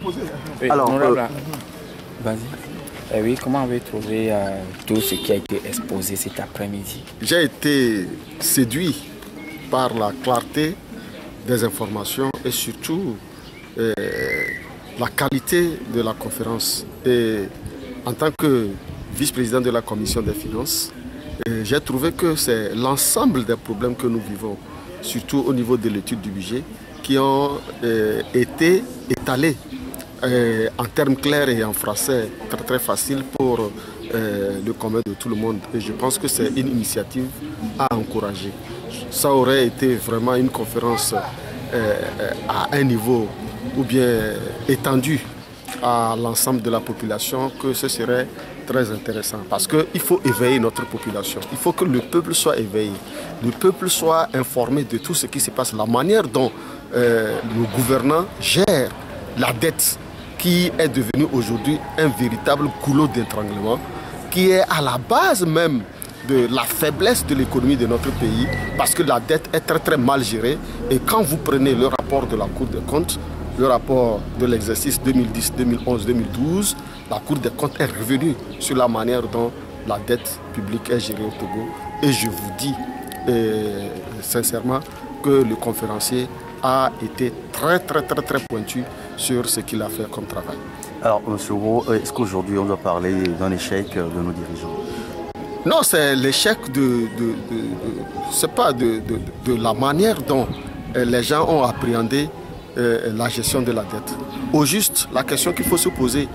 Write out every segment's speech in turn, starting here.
Oui, Alors, vas-y. Oui, comment avez-vous trouvé tout ce qui a été exposé cet après-midi? J'ai été séduit par la clarté des informations et surtout la qualité de la conférence. Et en tant que vice-président de la commission des finances, j'ai trouvé que c'est l'ensemble des problèmes que nous vivons, surtout au niveau de l'étude du budget, qui ont été étalés en termes clairs et en français très facile pour le commun de tout le monde. Et je pense que c'est une initiative à encourager. Ça aurait été vraiment une conférence à un niveau ou bien étendu à l'ensemble de la population, que ce serait très intéressant. Parce qu'il faut éveiller notre population. Il faut que le peuple soit éveillé. Le peuple soit informé de tout ce qui se passe. La manière dont nos gouvernants gèrent la dette, qui est devenue aujourd'hui un véritable goulot d'étranglement, qui est à la base même de la faiblesse de l'économie de notre pays, parce que la dette est très mal gérée. Et quand vous prenez le rapport de la Cour des comptes, le rapport de l'exercice 2010, 2011, 2012, la Cour des comptes est revenue sur la manière dont la dette publique est gérée au Togo. Et je vous dis sincèrement que le conférencier a été très pointu sur ce qu'il a fait comme travail. Alors, M. Roux, est-ce qu'aujourd'hui on doit parler d'un échec de nos dirigeants? Non, c'est l'échec de la manière dont les gens ont appréhendé la gestion de la dette. Au juste, la question qu'il faut se poser,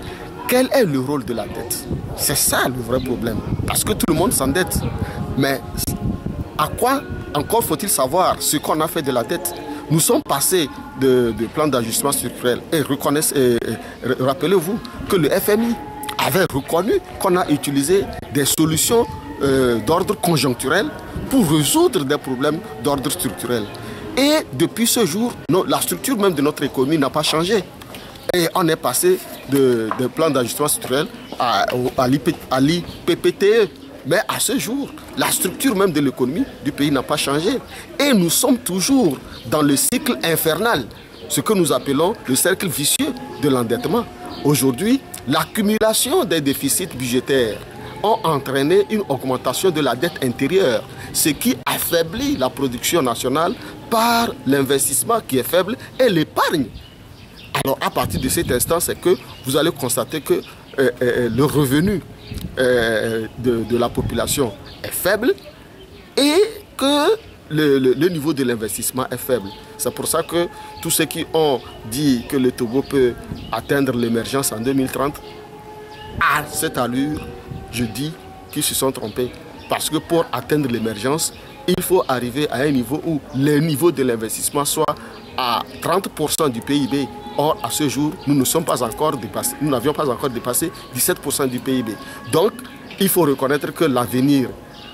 quel est le rôle de la dette? C'est ça le vrai problème. Parce que tout le monde s'endette. Mais à quoi encore faut-il savoir ce qu'on a fait de la dette? Nous sommes passés de plans d'ajustement structurel. Et rappelez-vous que le FMI avait reconnu qu'on a utilisé des solutions d'ordre conjoncturel pour résoudre des problèmes d'ordre structurel. Et depuis ce jour, la structure même de notre économie n'a pas changé. Et on est passé de plans d'ajustement structurel à l'IPPTE. Mais à ce jour, la structure même de l'économie du pays n'a pas changé. Et nous sommes toujours dans le cycle infernal, ce que nous appelons le cercle vicieux de l'endettement. Aujourd'hui, l'accumulation des déficits budgétaires ont entraîné une augmentation de la dette intérieure, ce qui affaiblit la production nationale par l'investissement qui est faible et l'épargne. Alors à partir de cet instant, c'est que vous allez constater que le revenu de la population est faible et que le niveau de l'investissement est faible. C'est pour ça que tous ceux qui ont dit que le Togo peut atteindre l'émergence en 2030, à cette allure, je dis qu'ils se sont trompés. Parce que pour atteindre l'émergence, il faut arriver à un niveau où le niveau de l'investissement soit à 30% du PIB. Or, à ce jour, nous n'avions pas encore dépassé 17% du PIB. Donc, il faut reconnaître que l'avenir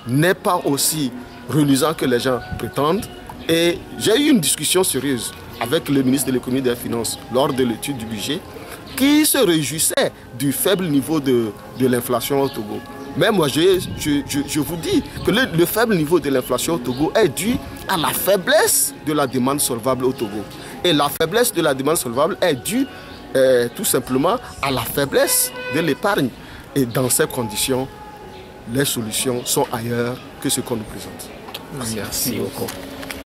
n'est pas aussi reluisant que les gens prétendent. Et j'ai eu une discussion sérieuse avec le ministre de l'économie et des finances lors de l'étude du budget, qui se réjouissait du faible niveau de l'inflation au Togo. Mais moi, je vous dis que le faible niveau de l'inflation au Togo est dû à la faiblesse de la demande solvable au Togo. Et la faiblesse de la demande solvable est due tout simplement à la faiblesse de l'épargne. Et dans ces conditions, les solutions sont ailleurs que ce qu'on nous présente. Merci beaucoup.